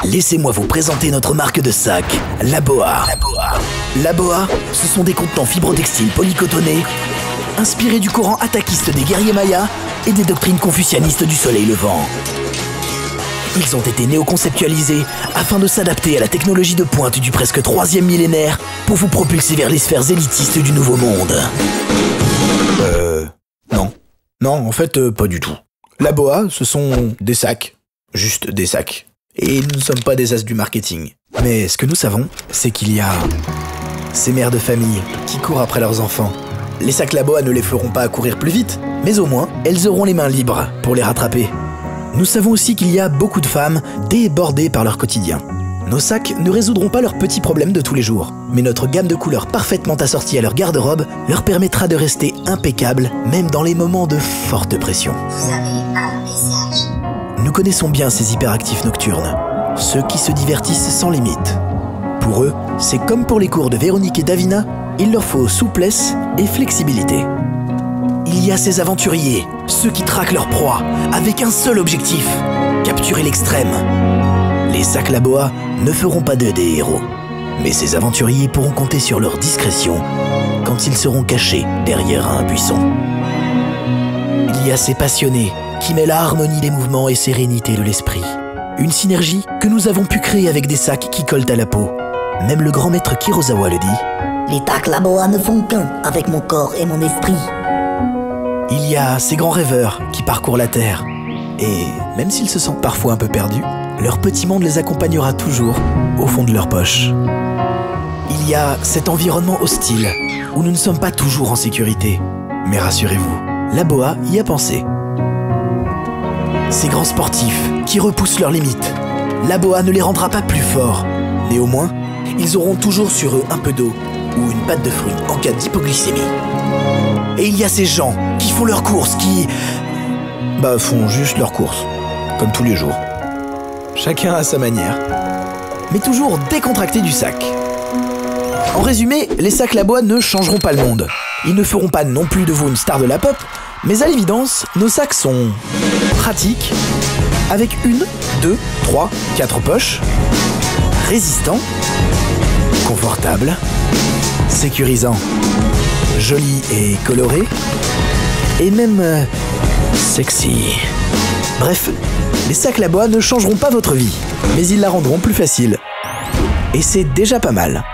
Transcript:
Laissez-moi vous présenter notre marque de sacs, Laboa. Laboa, ce sont des contenants fibres textiles polycotonnés, inspirés du courant attaquiste des guerriers mayas et des doctrines confucianistes du soleil levant. Ils ont été néoconceptualisés afin de s'adapter à la technologie de pointe du presque 3e millénaire pour vous propulser vers les sphères élitistes du nouveau monde. Non. Non, en fait, pas du tout. Laboa, ce sont des sacs. Juste des sacs. Et nous ne sommes pas des as du marketing. Mais ce que nous savons, c'est qu'il y a ces mères de famille qui courent après leurs enfants. Les sacs Laboa ne les feront pas courir plus vite, mais au moins, elles auront les mains libres pour les rattraper. Nous savons aussi qu'il y a beaucoup de femmes débordées par leur quotidien. Nos sacs ne résoudront pas leurs petits problèmes de tous les jours, mais notre gamme de couleurs parfaitement assortie à leur garde-robe leur permettra de rester impeccables, même dans les moments de forte pression. Vous avez un message. Nous connaissons bien ces hyperactifs nocturnes, ceux qui se divertissent sans limite. Pour eux, c'est comme pour les cours de Véronique et Davina, il leur faut souplesse et flexibilité. Il y a ces aventuriers, ceux qui traquent leur proie, avec un seul objectif, capturer l'extrême. Les sacs Laboa ne feront pas d'eux des héros, mais ces aventuriers pourront compter sur leur discrétion quand ils seront cachés derrière un buisson. Il y a ces passionnés qui mêlent harmonie des mouvements et sérénité de l'esprit. Une synergie que nous avons pu créer avec des sacs qui collent à la peau. Même le grand maître Kurosawa le dit. Les sacs Laboa ne font qu'un avec mon corps et mon esprit. Il y a ces grands rêveurs qui parcourent la Terre. Et même s'ils se sentent parfois un peu perdus, leur petit monde les accompagnera toujours au fond de leur poche. Il y a cet environnement hostile où nous ne sommes pas toujours en sécurité. Mais rassurez-vous, Laboa y a pensé. Ces grands sportifs qui repoussent leurs limites, Laboa ne les rendra pas plus forts. Néanmoins, ils auront toujours sur eux un peu d'eau ou une pâte de fruits en cas d'hypoglycémie. Et il y a ces gens qui font leurs courses, qui font juste leurs courses, comme tous les jours. Chacun à sa manière, mais toujours décontracté du sac. En résumé, les sacs Laboa ne changeront pas le monde. Ils ne feront pas non plus de vous une star de la pop, mais à l'évidence, nos sacs sont pratiques, avec 1, 2, 3, 4 poches, résistants, confortables, sécurisants, jolis et colorés, et même sexy. Bref, les sacs Laboa ne changeront pas votre vie, mais ils la rendront plus facile. Et c'est déjà pas mal.